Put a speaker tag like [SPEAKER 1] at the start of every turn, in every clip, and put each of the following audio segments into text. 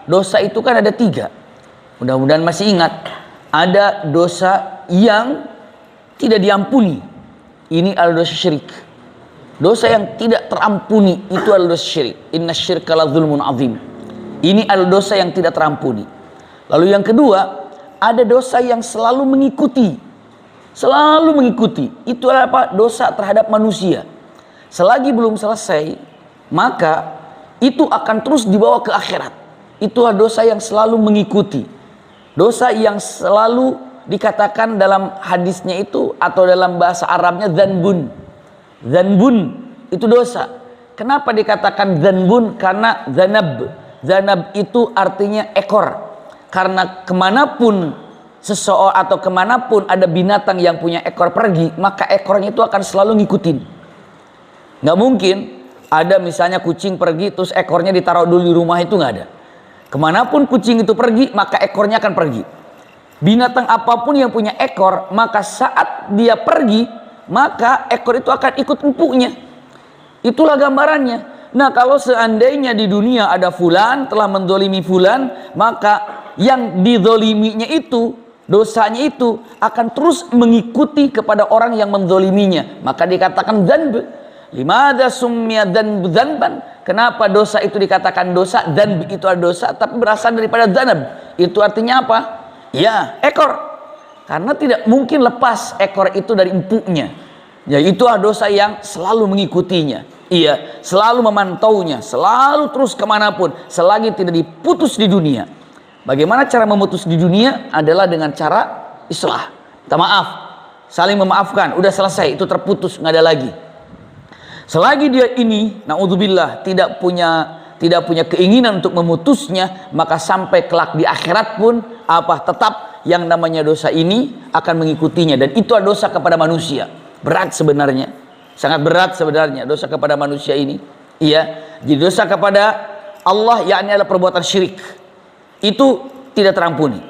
[SPEAKER 1] dosa itu kan ada 3. Mudah-mudahan masih ingat. Ada dosa yang tidak diampuni. Ini adalah dosa syirik. Dosa yang tidak terampuni itu adalah dosa syirik. Innasyirka ladzulmun azim. Ini adalah dosa yang tidak terampuni. Lalu yang kedua, ada dosa yang selalu mengikuti. Selalu mengikuti. Itu adalah apa? Dosa terhadap manusia. Selagi belum selesai, maka itu akan terus dibawa ke akhirat. Itulah dosa yang selalu mengikuti. Dosa yang selalu dikatakan dalam hadisnya itu, atau dalam bahasa Arabnya, dzanbun. Dzanbun itu dosa. Kenapa dikatakan dzanbun? Karena dzanab. Dzanab itu artinya ekor. Karena kemanapun seseorang atau kemanapun ada binatang yang punya ekor pergi, maka ekornya itu akan selalu ngikutin. Nggak mungkin ada misalnya kucing pergi terus ekornya ditaruh dulu di rumah, itu nggak ada. Kemanapun kucing itu pergi, maka ekornya akan pergi. Binatang apapun yang punya ekor, maka saat dia pergi, maka ekor itu akan ikut empuknya. Itulah gambarannya. Nah, kalau seandainya di dunia ada fulan telah mendolimi fulan, maka yang didoliminya itu, dosanya itu akan terus mengikuti kepada orang yang mendoliminya. Maka dikatakan dzanb. Limadza summiya dzanbu dzanban? Kenapa dosa itu dikatakan dosa? Dzanb itu adalah dosa, tapi berasal daripada dzanab. Itu artinya apa? Ya, ekor. Karena tidak mungkin lepas ekor itu dari empuknya. Ya, itulah dosa yang selalu mengikutinya. Iya, selalu memantaunya, selalu terus kemanapun, selagi tidak diputus di dunia. Bagaimana cara memutus di dunia? Adalah dengan cara islah, minta maaf, saling memaafkan, udah selesai, itu terputus, nggak ada lagi. Selagi dia ini, naudzubillah, tidak punya keinginan untuk memutusnya, maka sampai kelak di akhirat pun tetap yang namanya dosa ini akan mengikutinya. Dan itu adalah dosa kepada manusia. Berat sebenarnya, sangat berat sebenarnya dosa kepada manusia ini. Iya, jadi dosa kepada Allah yakni adalah perbuatan syirik. Itu tidak terampuni.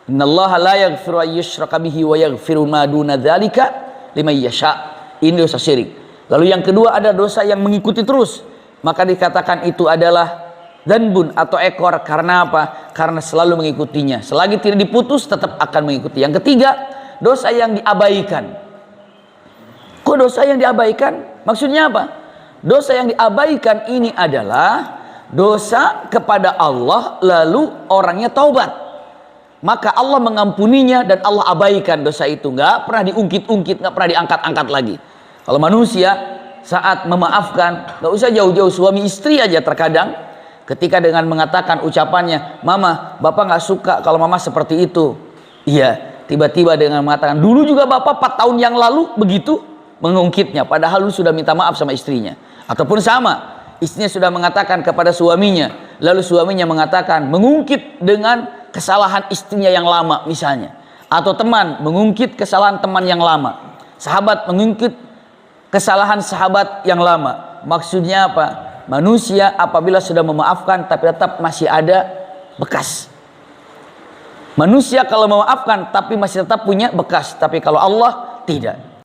[SPEAKER 1] Innallaha la yaghfiru an yushraka bihi wa yaghfiru ma duna dzalika liman yasha. Ini dosa syirik. Lalu yang kedua ada dosa yang mengikuti terus. Maka dikatakan itu adalah dzanbun atau ekor. Karena apa? Karena selalu mengikutinya. Selagi tidak diputus tetap akan mengikuti. Yang ketiga, dosa yang diabaikan. Kok dosa yang diabaikan? Maksudnya apa? Dosa yang diabaikan ini adalah dosa kepada Allah lalu orangnya taubat. Maka Allah mengampuninya dan Allah abaikan dosa itu. Nggak pernah diungkit-ungkit, nggak pernah diangkat-angkat lagi. Kalau manusia saat memaafkan, nggak usah jauh-jauh, suami istri aja terkadang ketika dengan mengatakan ucapannya, "Mama, Bapak nggak suka kalau Mama seperti itu." Iya, tiba-tiba dengan mengatakan, "Dulu juga Bapak 4 tahun yang lalu begitu." Mengungkitnya, padahal lu sudah minta maaf sama istrinya. Ataupun sama, istrinya sudah mengatakan kepada suaminya, lalu suaminya mengatakan, mengungkit dengan kesalahan istrinya yang lama misalnya. Atau teman mengungkit kesalahan teman yang lama. Sahabat mengungkit kesalahan sahabat yang lama. Maksudnya apa? Manusia apabila sudah memaafkan tapi tetap masih ada bekas. Manusia kalau memaafkan tapi masih tetap punya bekas. Tapi kalau Allah tidak.